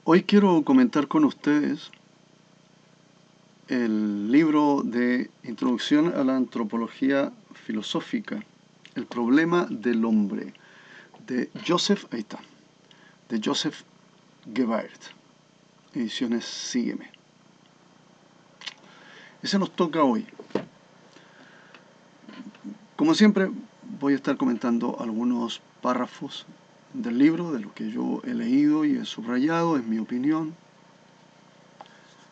Hoy quiero comentar con ustedes el libro de Introducción a la Antropología Filosófica, El problema del hombre, de Joseph, ahí está, de Joseph Gebhardt, ediciones Sígueme. Ese nos toca hoy. Como siempre, voy a estar comentando algunos párrafos del libro, de lo que yo he leído y he subrayado, es mi opinión.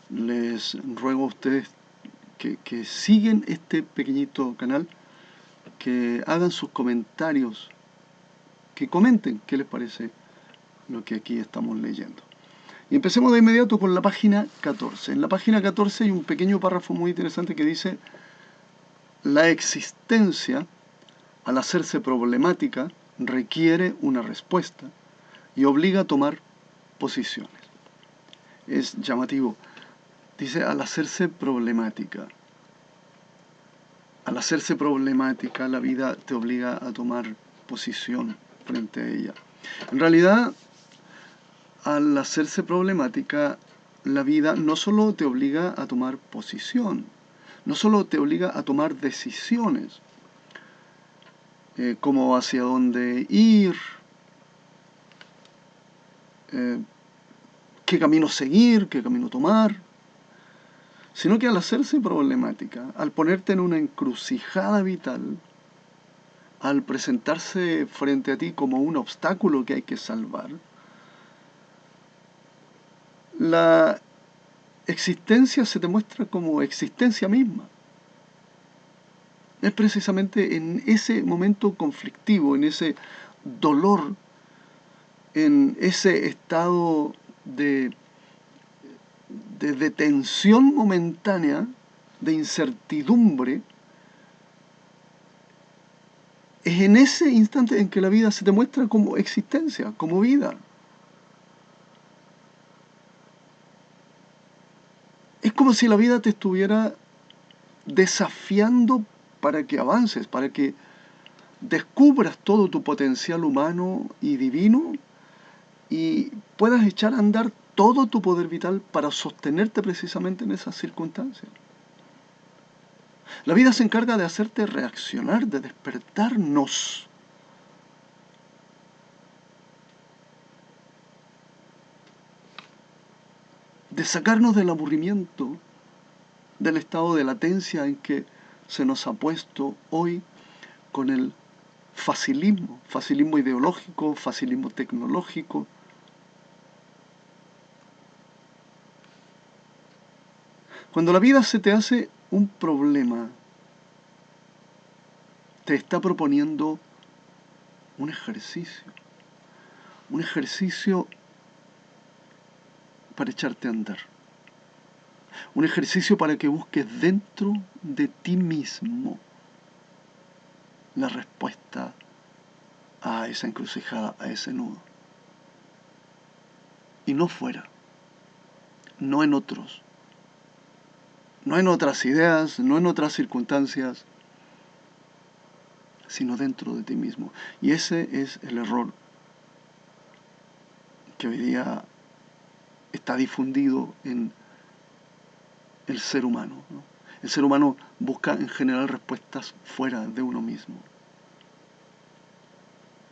Les ruego a ustedes que siguen este pequeñito canal, que hagan sus comentarios, que comenten qué les parece lo que aquí estamos leyendo. Y empecemos de inmediato con la página 14. En la página 14 hay un pequeño párrafo muy interesante que dice: la existencia, al hacerse problemática, requiere una respuesta y obliga a tomar posiciones. Es llamativo. Dice, al hacerse problemática. Al hacerse problemática, la vida te obliga a tomar posición frente a ella. En realidad, al hacerse problemática, la vida no solo te obliga a tomar posición, no solo te obliga a tomar decisiones, como hacia dónde ir, qué camino seguir, qué camino tomar, sino que al hacerse problemática, al ponerte en una encrucijada vital, al presentarse frente a ti como un obstáculo que hay que salvar, la existencia se te muestra como existencia misma. Es precisamente en ese momento conflictivo, en ese dolor, en ese estado de tensión momentánea, de incertidumbre, es en ese instante en que la vida se te muestra como existencia, como vida. Es como si la vida te estuviera desafiando para que avances, para que descubras todo tu potencial humano y divino y puedas echar a andar todo tu poder vital para sostenerte precisamente en esas circunstancias. La vida se encarga de hacerte reaccionar, de despertarnos. De sacarnos del aburrimiento, del estado de latencia en que se nos ha puesto hoy con el facilismo ideológico, facilismo tecnológico. Cuando la vida se te hace un problema, te está proponiendo un ejercicio para echarte a andar, un ejercicio para que busques dentro de ti mismo la respuesta a esa encrucijada, a ese nudo. Y no fuera, no en otros, no en otras ideas, no en otras circunstancias, sino dentro de ti mismo. Y ese es el error que hoy día está difundido en el ser humano, ¿no? El ser humano busca en general respuestas fuera de uno mismo.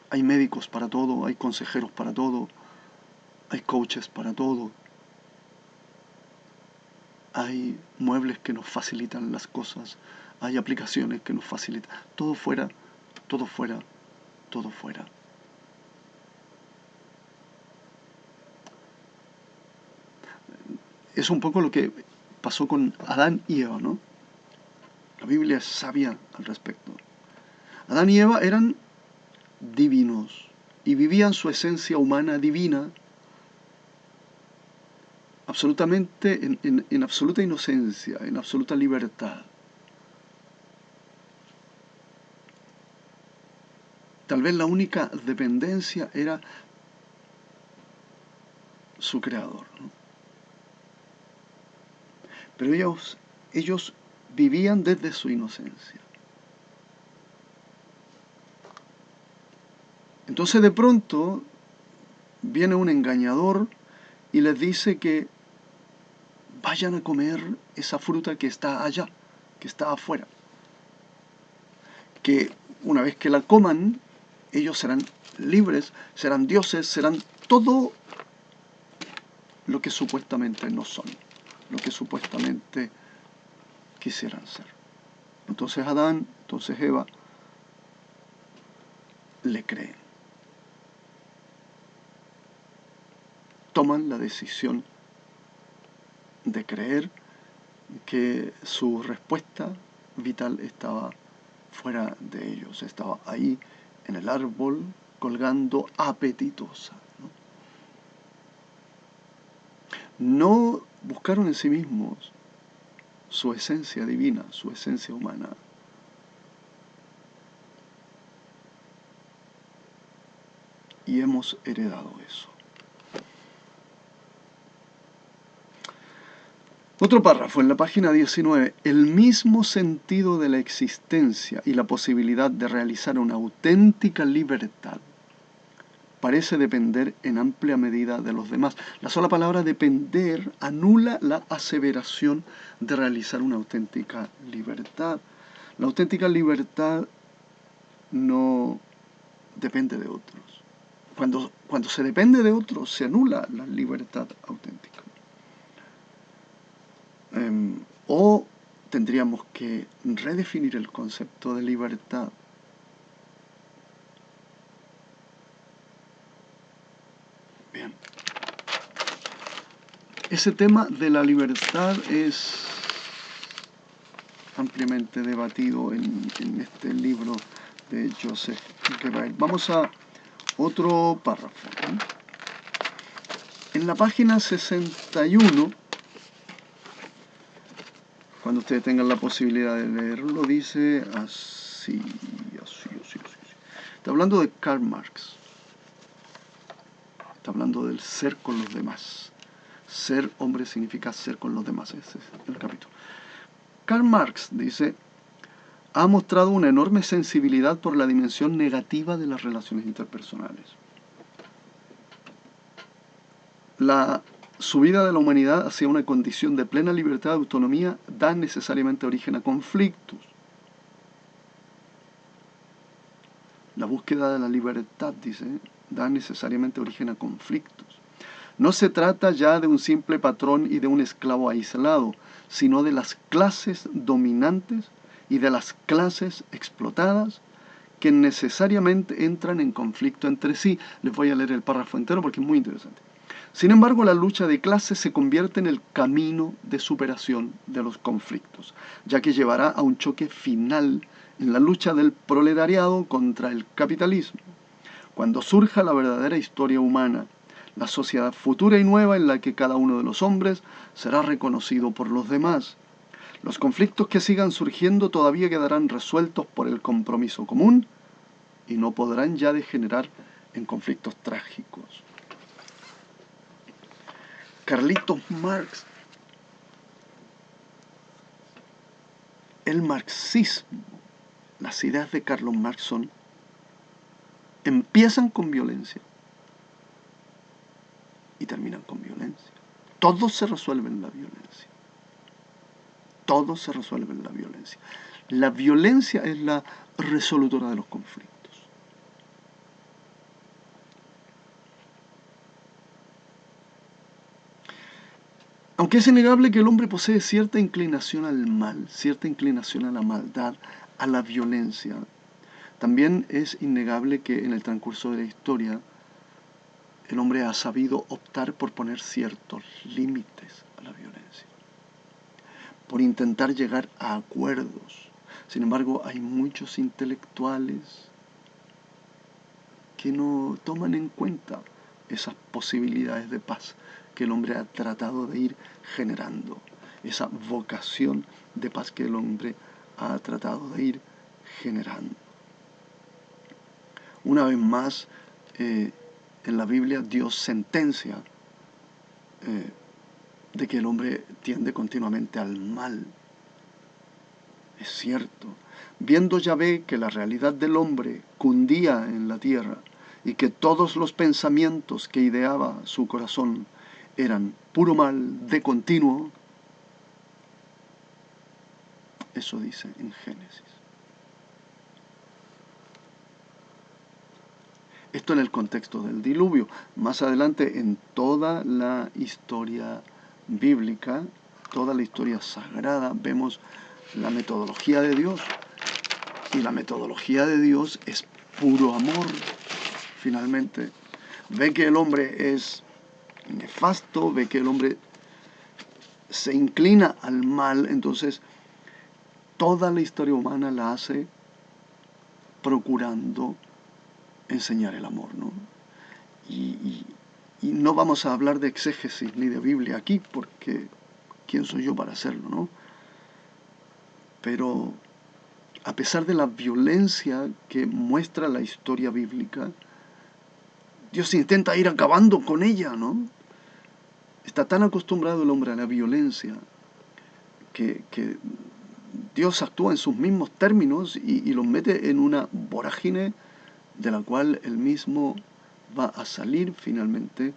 Hay médicos para todo, hay consejeros para todo, hay coaches para todo, hay muebles que nos facilitan las cosas, hay aplicaciones que nos facilitan. Todo fuera, todo fuera, todo fuera. Es un poco lo que pasó con Adán y Eva, ¿no? La Biblia es sabia al respecto. Adán y Eva eran divinos y vivían su esencia humana divina absolutamente en absoluta inocencia, en absoluta libertad. Tal vez la única dependencia era su creador, ¿no? Pero ellos vivían desde su inocencia. Entonces de pronto viene un engañador y les dice que vayan a comer esa fruta que está allá, que está afuera. Que una vez que la coman, ellos serán libres, serán dioses, serán todo lo que supuestamente no son, lo que supuestamente quisieran ser. Entonces Adán, entonces Eva, le creen. Toman la decisión de creer que su respuesta vital estaba fuera de ellos, estaba ahí en el árbol colgando apetitosa. No buscaron en sí mismos su esencia divina, su esencia humana. Y hemos heredado eso. Otro párrafo en la página 19. El mismo sentido de la existencia y la posibilidad de realizar una auténtica libertad parece depender en amplia medida de los demás. La sola palabra depender anula la aseveración de realizar una auténtica libertad. La auténtica libertad no depende de otros. Cuando se depende de otros, se anula la libertad auténtica. O tendríamos que redefinir el concepto de libertad. Bien. Ese tema de la libertad es ampliamente debatido en este libro de Joseph Goebbels. Vamos a otro párrafo. En la página 61, cuando ustedes tengan la posibilidad de leerlo, dice así. Está hablando de Karl Marx. Está hablando del ser con los demás. Ser hombre significa ser con los demás. Ese es el capítulo. Karl Marx dice, ha mostrado una enorme sensibilidad por la dimensión negativa de las relaciones interpersonales. La subida de la humanidad hacia una condición de plena libertad y autonomía da necesariamente origen a conflictos. La búsqueda de la libertad, dice, da necesariamente origen a conflictos. No se trata ya de un simple patrón y de un esclavo aislado, sino de las clases dominantes y de las clases explotadas que necesariamente entran en conflicto entre sí. Les voy a leer el párrafo entero porque es muy interesante. Sin embargo, la lucha de clases se convierte en el camino de superación de los conflictos, ya que llevará a un choque final en la lucha del proletariado contra el capitalismo. Cuando surja la verdadera historia humana, la sociedad futura y nueva en la que cada uno de los hombres será reconocido por los demás, los conflictos que sigan surgiendo todavía quedarán resueltos por el compromiso común y no podrán ya degenerar en conflictos trágicos. Carlitos Marx, el marxismo, las ideas de Carlos Marx empiezan con violencia y terminan con violencia. Todo se resuelve en la violencia. Todo se resuelve en la violencia. La violencia es la resolutora de los conflictos. Aunque es innegable que el hombre posee cierta inclinación al mal, cierta inclinación a la maldad, a la violencia, también es innegable que en el transcurso de la historia el hombre ha sabido optar por poner ciertos límites a la violencia, por intentar llegar a acuerdos. Sin embargo, hay muchos intelectuales que no toman en cuenta esas posibilidades de paz que el hombre ha tratado de ir generando, esa vocación de paz que el hombre ha tratado de ir generando. Una vez más, en la Biblia Dios sentencia de que el hombre tiende continuamente al mal. Es cierto. Viendo Yahvé que la realidad del hombre cundía en la tierra y que todos los pensamientos que ideaba su corazón eran puro mal de continuo. Eso dice en Génesis. Esto en el contexto del diluvio. Más adelante, en toda la historia bíblica, toda la historia sagrada, vemos la metodología de Dios. Y la metodología de Dios es puro amor, finalmente. Ve que el hombre es nefasto, ve que el hombre se inclina al mal, entonces toda la historia humana la hace procurando enseñar el amor, ¿no? Y no vamos a hablar de exégesis ni de Biblia aquí, porque ¿quién soy yo para hacerlo, no? Pero a pesar de la violencia que muestra la historia bíblica, Dios intenta ir acabando con ella, ¿no? Está tan acostumbrado el hombre a la violencia que Dios actúa en sus mismos términos y los mete en una vorágine de la cual él mismo va a salir finalmente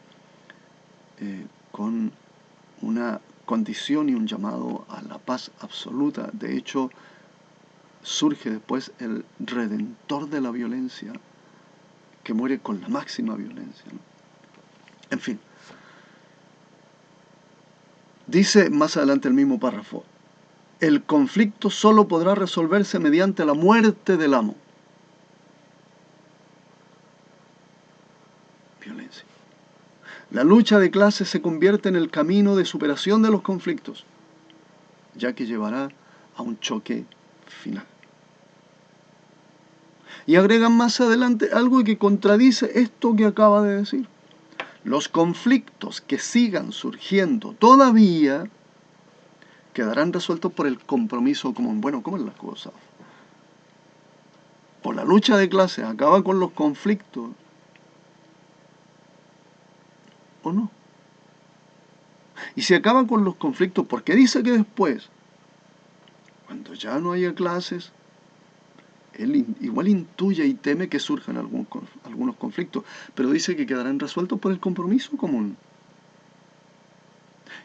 con una condición y un llamado a la paz absoluta. De hecho, surge después el redentor de la violencia, que muere con la máxima violencia, ¿no? En fin, dice más adelante el mismo párrafo, el conflicto solo podrá resolverse mediante la muerte del amo. Violencia. La lucha de clases se convierte en el camino de superación de los conflictos, ya que llevará a un choque final. Y agregan más adelante algo que contradice esto que acaba de decir. Los conflictos que sigan surgiendo todavía quedarán resueltos por el compromiso común. Bueno, ¿cómo es la cosa? O la lucha de clases acaba con los conflictos, o no. Y si acaba con los conflictos, ¿por qué dice que después, cuando ya no haya clases, él igual intuye y teme que surjan algunos conflictos, pero dice que quedarán resueltos por el compromiso común?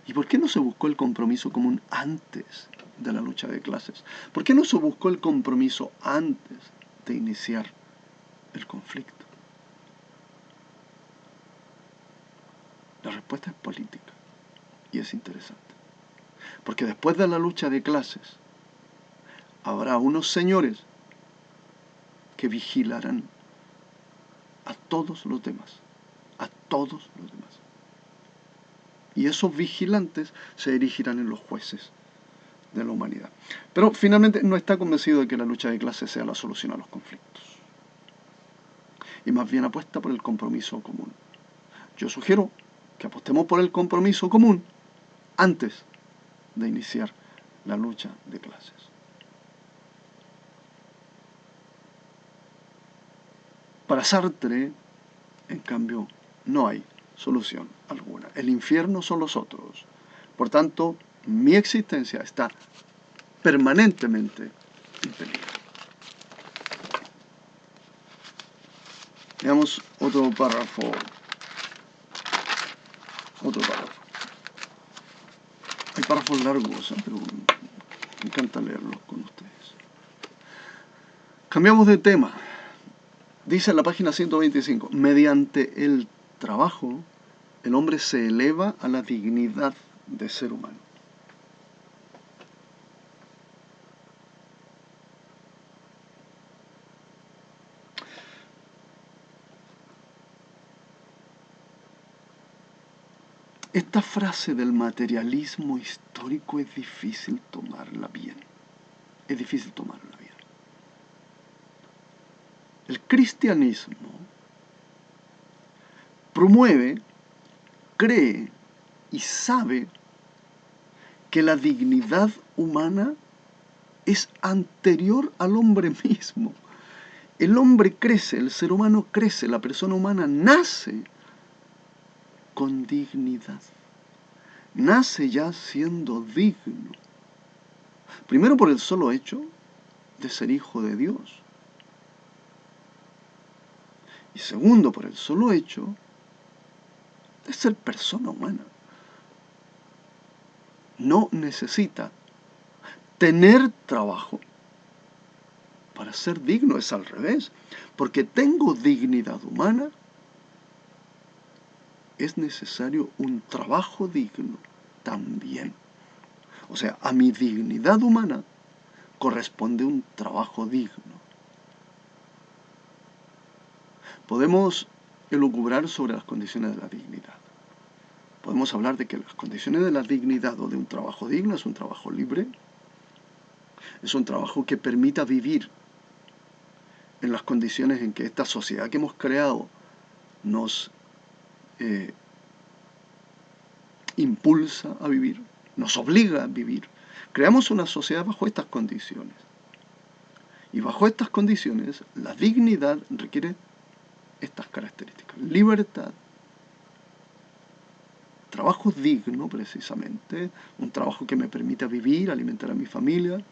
¿Y por qué no se buscó el compromiso común antes de la lucha de clases? ¿Por qué no se buscó el compromiso antes de iniciar el conflicto? La respuesta es política y es interesante. Porque después de la lucha de clases habrá unos señores que vigilarán a todos los demás, a todos los demás. Y esos vigilantes se dirigirán en los jueces de la humanidad. Pero finalmente no está convencido de que la lucha de clases sea la solución a los conflictos. Y más bien apuesta por el compromiso común. Yo sugiero que apostemos por el compromiso común antes de iniciar la lucha de clases. Para Sartre, en cambio, no hay solución alguna. El infierno son los otros. Por tanto, mi existencia está permanentemente en peligro. Veamos otro párrafo. Hay párrafos largos, pero me encanta leerlos con ustedes. Cambiamos de tema. Dice en la página 125, mediante el trabajo, el hombre se eleva a la dignidad de ser humano. Esta frase del materialismo histórico es difícil tomarla bien. Es difícil tomarla bien. El cristianismo promueve, cree y sabe que la dignidad humana es anterior al hombre mismo. El hombre crece, el ser humano crece, la persona humana nace con dignidad. Nace ya siendo digno. Primero por el solo hecho de ser hijo de Dios. Y segundo por el solo hecho de ser persona humana. no necesita tener trabajo para ser digno, es al revés. Porque tengo dignidad humana, es necesario un trabajo digno también. O sea, a mi dignidad humana corresponde un trabajo digno. Podemos elucubrar sobre las condiciones de la dignidad. Podemos hablar de que las condiciones de la dignidad o de un trabajo digno es un trabajo libre, es un trabajo que permita vivir en las condiciones en que esta sociedad que hemos creado nos impulsa a vivir, nos obliga a vivir. Creamos una sociedad bajo estas condiciones. Y bajo estas condiciones, la dignidad requiere estas características. Libertad, trabajo digno precisamente, un trabajo que me permita vivir, alimentar a mi familia,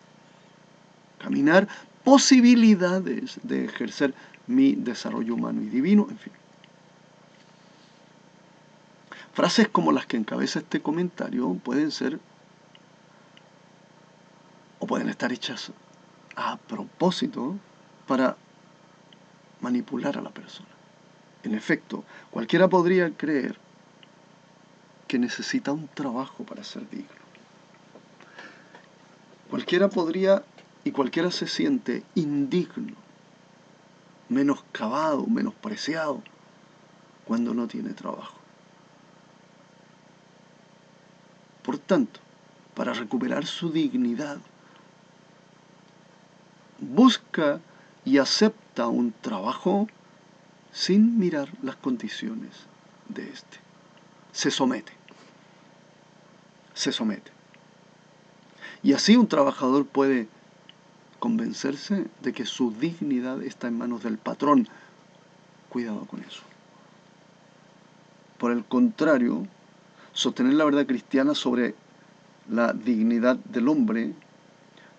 caminar, posibilidades de ejercer mi desarrollo humano y divino, en fin. Frases como las que encabeza este comentario pueden ser o pueden estar hechas a propósito para manipular a la persona. En efecto, cualquiera podría creer que necesita un trabajo para ser digno. Cualquiera podría y cualquiera se siente indigno, menoscabado, menospreciado cuando no tiene trabajo. Por tanto, para recuperar su dignidad, busca y acepta un trabajo sin mirar las condiciones de éste. Se somete. Se somete. Y así un trabajador puede convencerse de que su dignidad está en manos del patrón. Cuidado con eso. Por el contrario, sostener la verdad cristiana sobre la dignidad del hombre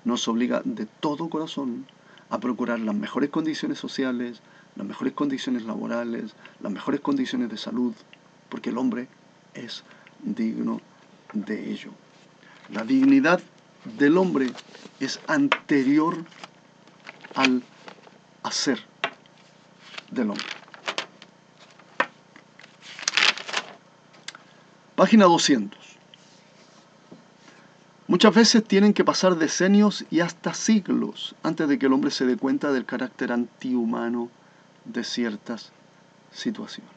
nos obliga de todo corazón a procurar las mejores condiciones sociales, las mejores condiciones laborales, las mejores condiciones de salud, porque el hombre es digno de ello. La dignidad del hombre es anterior al hacer del hombre. Página 200. Muchas veces tienen que pasar decenios y hasta siglos antes de que el hombre se dé cuenta del carácter antihumano de ciertas situaciones.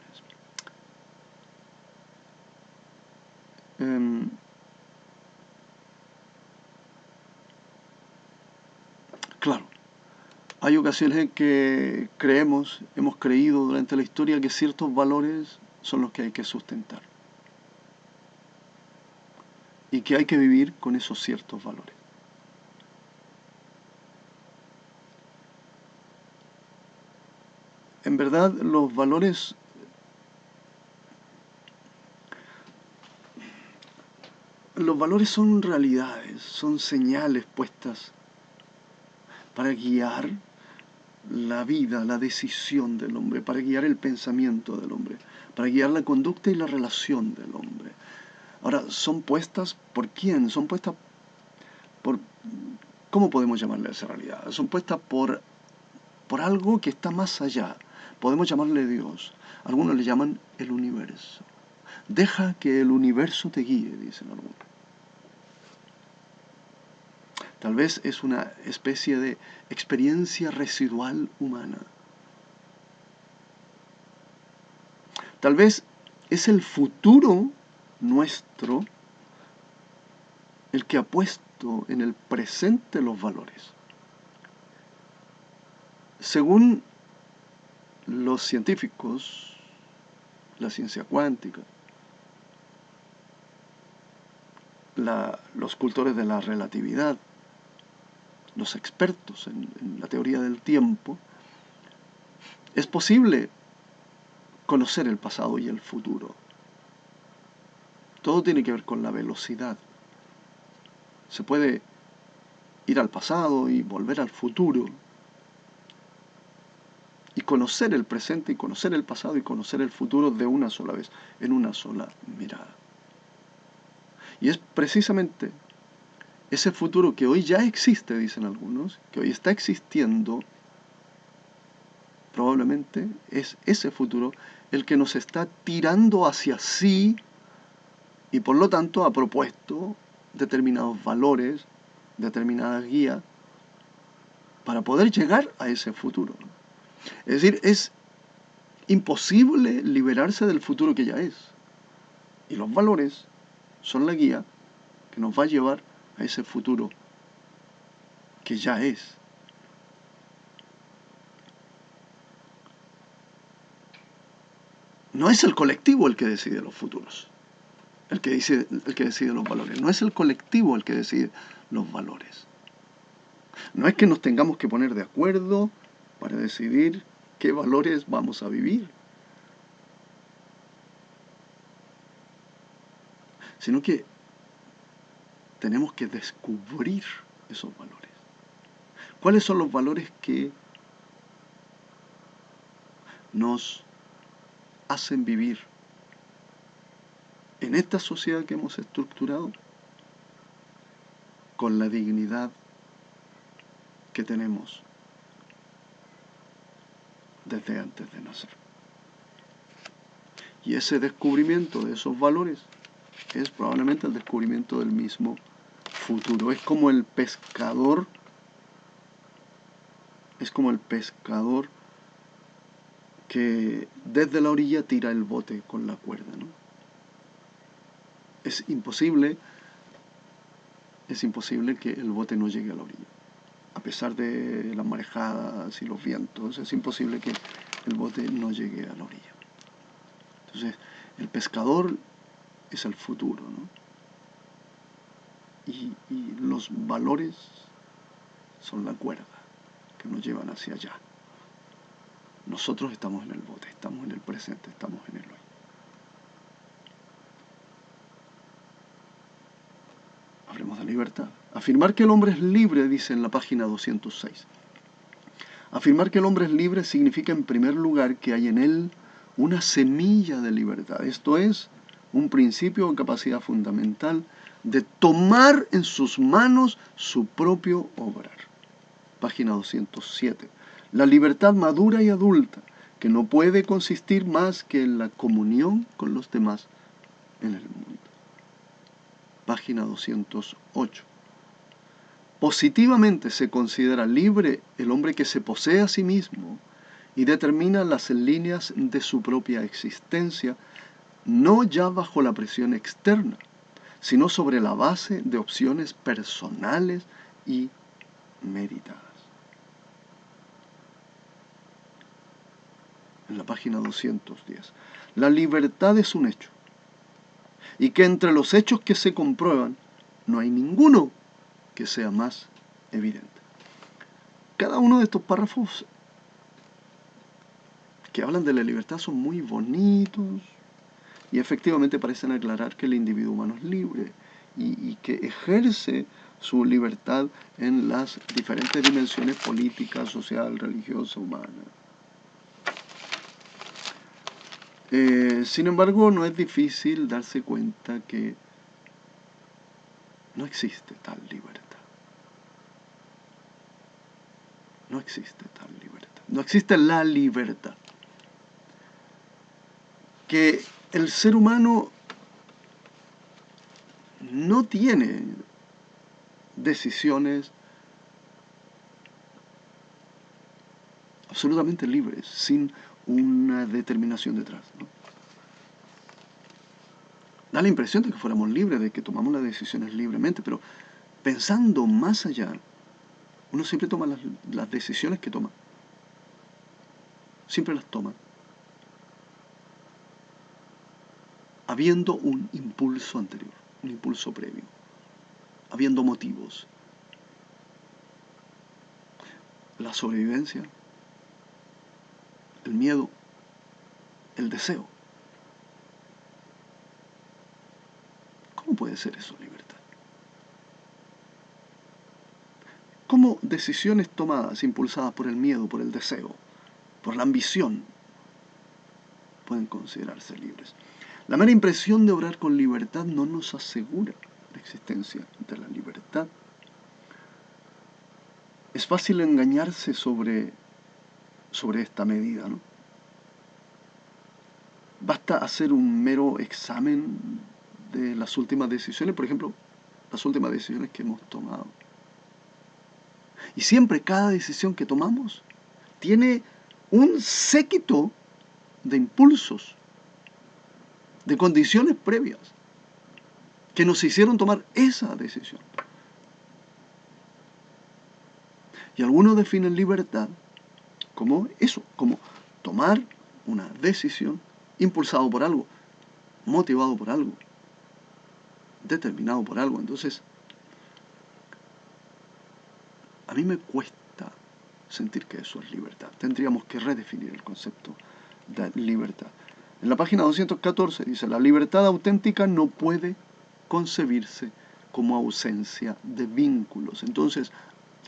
Claro, hay ocasiones en que hemos creído durante la historia que ciertos valores son los que hay que sustentar y que hay que vivir con esos ciertos valores. En verdad, los valores son realidades, son señales puestas para guiar la vida, la decisión del hombre, para guiar el pensamiento del hombre, para guiar la conducta y la relación del hombre. Ahora, ¿son puestas por quién? Son puestas por... ¿Cómo podemos llamarle a esa realidad? Son puestas por algo que está más allá. Podemos llamarle Dios. Algunos le llaman el universo. Deja que el universo te guíe, dicen algunos. Tal vez es una especie de experiencia residual humana. Tal vez es el futuro nuestro el que ha puesto en el presente los valores. Según los científicos, la ciencia cuántica, los cultores de la relatividad, los expertos en la teoría del tiempo, es posible conocer el pasado y el futuro. Todo tiene que ver con la velocidad. Se puede ir al pasado y volver al futuro, y conocer el presente y conocer el pasado y conocer el futuro de una sola vez, en una sola mirada. Y es precisamente ese futuro que hoy ya existe, dicen algunos, que hoy está existiendo, probablemente es ese futuro el que nos está tirando hacia sí y por lo tanto ha propuesto determinados valores, determinadas guías para poder llegar a ese futuro. Es decir, es imposible liberarse del futuro que ya es. Y los valores son la guía que nos va a llevar a ese futuro que ya es. No es el colectivo el que decide los futuros, el que decide los valores. No es el colectivo el que decide los valores. No es que nos tengamos que poner de acuerdo para decidir qué valores vamos a vivir, sino que tenemos que descubrir esos valores. ¿Cuáles son los valores que nos hacen vivir en esta sociedad que hemos estructurado con la dignidad que tenemos desde antes de nacer? Y ese descubrimiento de esos valores es probablemente el descubrimiento del mismo futuro. Es como el pescador que desde la orilla tira el bote con la cuerda, ¿no? Es imposible que el bote no llegue a la orilla. A pesar de las marejadas y los vientos, es imposible que el bote no llegue a la orilla. Entonces, el pescador es el futuro, ¿no? Y los valores son la cuerda que nos llevan hacia allá. Nosotros estamos en el bote, estamos en el presente, estamos en el hoy. Hablemos de libertad. Afirmar que el hombre es libre, dice en la página 206. Afirmar que el hombre es libre significa en primer lugar que hay en él una semilla de libertad. Esto es, un principio o capacidad fundamental de tomar en sus manos su propio obrar. Página 207. La libertad madura y adulta, que no puede consistir más que en la comunión con los demás en el mundo. Página 208. Positivamente se considera libre el hombre que se posee a sí mismo y determina las líneas de su propia existencia, no ya bajo la presión externa, sino sobre la base de opciones personales y meditadas. En la página 210. La libertad es un hecho, y que entre los hechos que se comprueban no hay ninguno que sea más evidente. Cada uno de estos párrafos que hablan de la libertad son muy bonitos y efectivamente parecen aclarar que el individuo humano es libre y que ejerce su libertad en las diferentes dimensiones política, social, religiosa, humana. Sin embargo, no es difícil darse cuenta que no existe tal libertad. No existe tal libertad. No existe la libertad. Que el ser humano no tiene decisiones absolutamente libres, sin una determinación detrás, ¿no? Da la impresión de que fuéramos libres, de que tomamos las decisiones libremente, pero pensando más allá, uno siempre toma las decisiones que toma. Siempre las toma. Habiendo un impulso anterior, un impulso previo, habiendo motivos. La sobrevivencia, el miedo, el deseo. ¿Cómo puede ser eso libertad? ¿Cómo decisiones tomadas, impulsadas por el miedo, por el deseo, por la ambición, pueden considerarse libres? La mera impresión de obrar con libertad no nos asegura existencia de la libertad. Es fácil engañarse sobre esta medida, ¿no? Basta hacer un mero examen de las últimas decisiones, por ejemplo, las últimas decisiones que hemos tomado. Y siempre cada decisión que tomamos tiene un séquito de impulsos, de condiciones previas, que nos hicieron tomar esa decisión. Y algunos definen libertad como eso, como tomar una decisión impulsado por algo, motivado por algo, determinado por algo. Entonces, a mí me cuesta sentir que eso es libertad. Tendríamos que redefinir el concepto de libertad. En la página 214 dice, la libertad auténtica no puede concebirse como ausencia de vínculos. Entonces,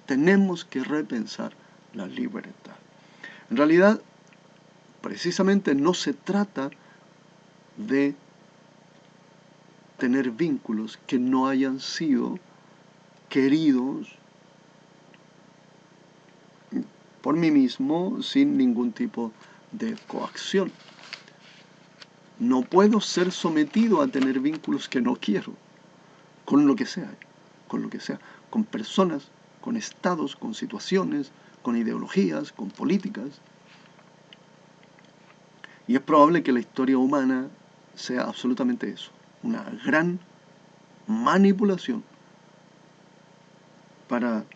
tenemos que repensar la libertad. En realidad, precisamente no se trata de tener vínculos que no hayan sido queridos por mí mismo sin ningún tipo de coacción. No puedo ser sometido a tener vínculos que no quiero, con lo que sea, con personas, con estados, con situaciones, con ideologías, con políticas. Y es probable que la historia humana sea absolutamente eso, una gran manipulación para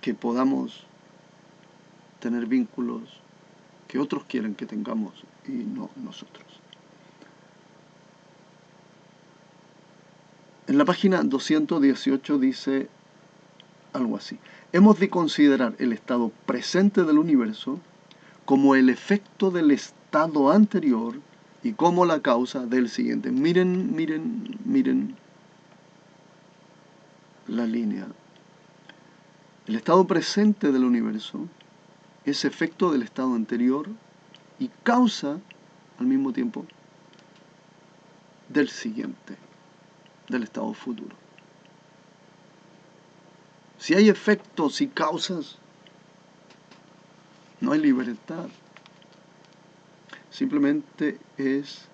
que podamos tener vínculos que otros quieren que tengamos y no nosotros. En la página 218 dice algo así. Hemos de considerar el estado presente del universo como el efecto del estado anterior y como la causa del siguiente. Miren la línea. El estado presente del universo es efecto del estado anterior y causa al mismo tiempo del siguiente, del estado futuro. Si hay efectos y causas, no hay libertad. Simplemente es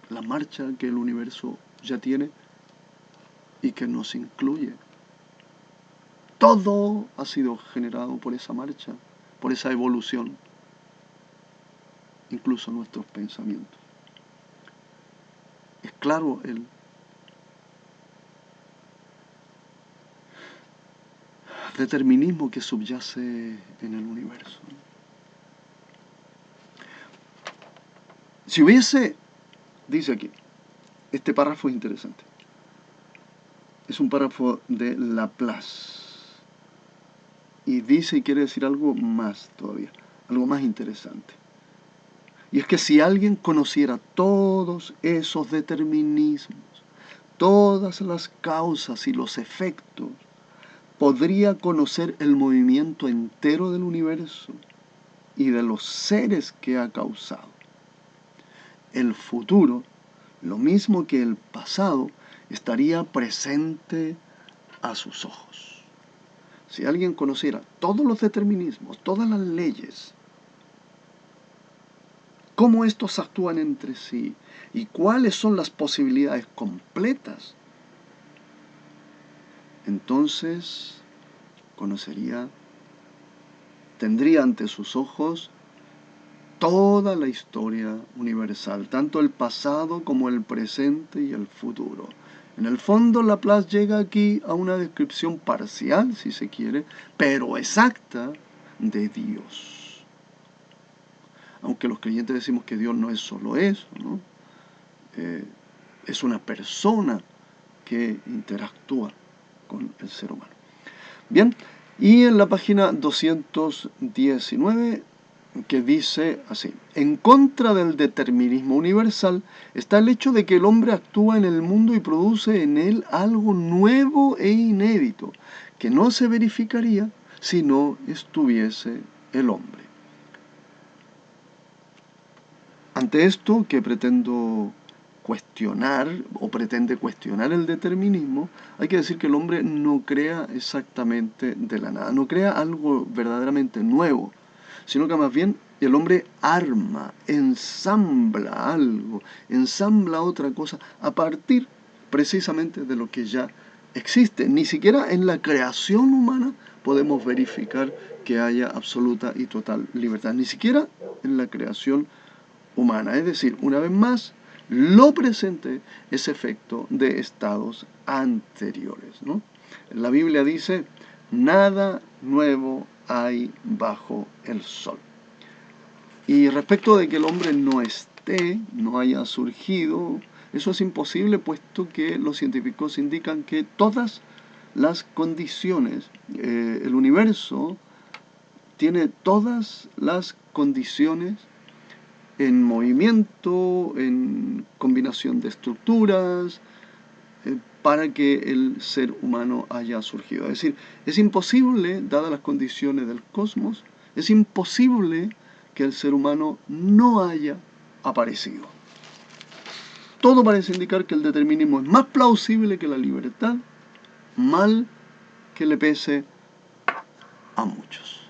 la marcha que el universo ya tiene y que nos incluye. Todo ha sido generado por esa marcha, por esa evolución, incluso nuestros pensamientos. Es claro el determinismo que subyace en el universo. Si hubiese, dice aquí, este párrafo es interesante. Es un párrafo de Laplace. Y dice y quiere decir algo más todavía, algo más interesante. Y es que si alguien conociera todos esos determinismos, todas las causas y los efectos, podría conocer el movimiento entero del universo y de los seres que ha causado. El futuro, lo mismo que el pasado, estaría presente a sus ojos. Si alguien conociera todos los determinismos, todas las leyes, cómo estos actúan entre sí y cuáles son las posibilidades completas, entonces tendría ante sus ojos toda la historia universal, tanto el pasado como el presente y el futuro. En el fondo, Laplace llega aquí a una descripción parcial, si se quiere, pero exacta de Dios. Aunque los creyentes decimos que Dios no es solo eso, ¿no? Es una persona que interactúa con el ser humano. Bien, y en la página 219, que dice así: en contra del determinismo universal está el hecho de que el hombre actúa en el mundo y produce en él algo nuevo e inédito, que no se verificaría si no estuviese el hombre. Ante esto, ¿qué pretendo cuestionar o pretende cuestionar el determinismo, hay que decir que el hombre no crea exactamente de la nada, no crea algo verdaderamente nuevo, sino que más bien el hombre arma, ensambla algo, ensambla otra cosa a partir precisamente de lo que ya existe. Ni siquiera en la creación humana podemos verificar que haya absoluta y total libertad, ni siquiera en la creación humana. Es decir, una vez más, lo presente es efecto de estados anteriores, ¿no? La Biblia dice, nada nuevo hay bajo el sol. Y respecto de que el hombre no esté, no haya surgido, eso es imposible, puesto que los científicos indican que todas las condiciones, el universo tiene todas las condiciones en movimiento, en combinación de estructuras, para que el ser humano haya surgido. Es decir, es imposible, dadas las condiciones del cosmos, es imposible que el ser humano no haya aparecido. Todo parece indicar que el determinismo es más plausible que la libertad, mal que le pese a muchos.